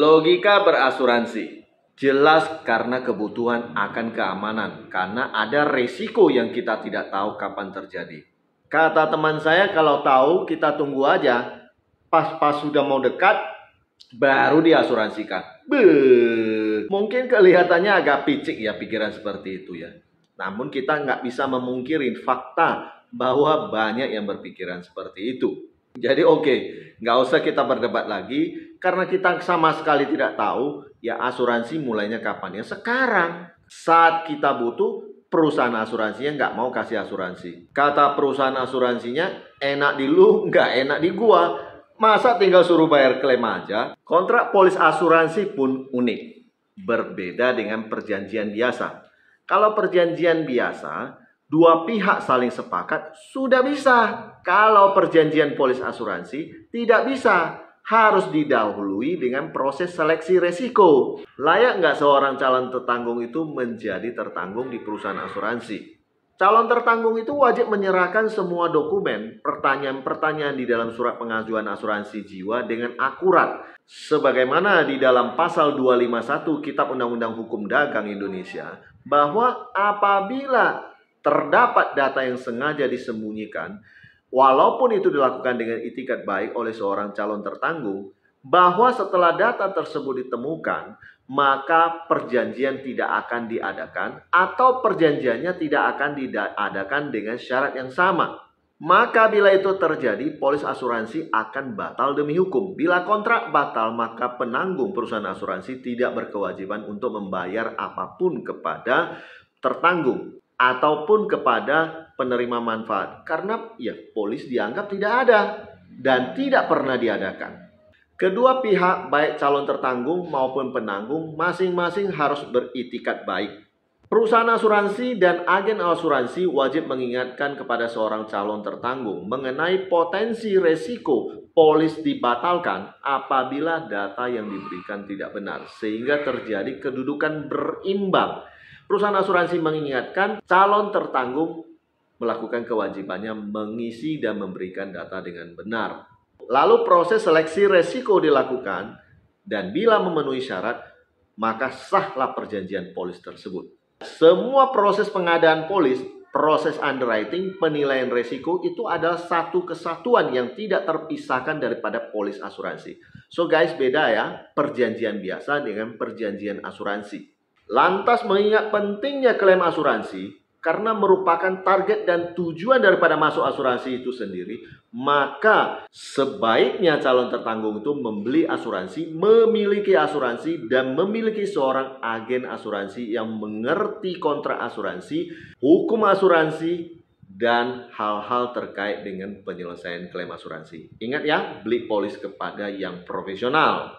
Logika berasuransi. Jelas karena kebutuhan akan keamanan. Karena ada resiko yang kita tidak tahu kapan terjadi. Kata teman saya, kalau tahu kita tunggu aja. Pas sudah mau dekat, baru diasuransikan. Mungkin kelihatannya agak picik ya pikiran seperti itu ya. Namun kita nggak bisa memungkiri fakta bahwa banyak yang berpikiran seperti itu. Jadi oke, nggak usah kita berdebat lagi. Karena kita sama sekali tidak tahu, ya asuransi mulainya kapan? Ya sekarang. Saat kita butuh, perusahaan asuransinya nggak mau kasih asuransi. Kata perusahaan asuransinya, enak di lu, nggak enak di gua. Masa tinggal suruh bayar klaim aja? Kontrak polis asuransi pun unik. Berbeda dengan perjanjian biasa. Kalau perjanjian biasa, dua pihak saling sepakat, sudah bisa. Kalau perjanjian polis asuransi, tidak bisa. Harus didahului dengan proses seleksi resiko. Layak nggak seorang calon tertanggung itu menjadi tertanggung di perusahaan asuransi? Calon tertanggung itu wajib menyerahkan semua dokumen, pertanyaan-pertanyaan di dalam surat pengajuan asuransi jiwa dengan akurat. Sebagaimana di dalam pasal 251 Kitab Undang-Undang Hukum Dagang Indonesia, bahwa apabila terdapat data yang sengaja disembunyikan, walaupun itu dilakukan dengan itikat baik oleh seorang calon tertanggung, bahwa setelah data tersebut ditemukan, maka perjanjian tidak akan diadakan atau perjanjiannya tidak akan diadakan dengan syarat yang sama. Maka bila itu terjadi, polis asuransi akan batal demi hukum. Bila kontrak batal, maka penanggung perusahaan asuransi tidak berkewajiban untuk membayar apapun kepada tertanggung ataupun kepada penerima manfaat. Karena ya polis dianggap tidak ada dan tidak pernah diadakan. Kedua pihak, baik calon tertanggung maupun penanggung, masing-masing harus beritikat baik. Perusahaan asuransi dan agen asuransi wajib mengingatkan kepada seorang calon tertanggung mengenai potensi resiko polis dibatalkan apabila data yang diberikan tidak benar, sehingga terjadi kedudukan berimbang. Perusahaan asuransi mengingatkan calon tertanggung melakukan kewajibannya mengisi dan memberikan data dengan benar. Lalu proses seleksi resiko dilakukan dan bila memenuhi syarat, maka sahlah perjanjian polis tersebut. Semua proses pengadaan polis, proses underwriting, penilaian resiko itu adalah satu kesatuan yang tidak terpisahkan daripada polis asuransi. So guys, beda ya perjanjian biasa dengan perjanjian asuransi. Lantas mengingat pentingnya klaim asuransi, karena merupakan target dan tujuan daripada masuk asuransi itu sendiri, maka sebaiknya calon tertanggung itu membeli asuransi, memiliki asuransi, dan memiliki seorang agen asuransi yang mengerti kontrak asuransi, hukum asuransi, dan hal-hal terkait dengan penyelesaian klaim asuransi. Ingat ya, beli polis kepada yang profesional.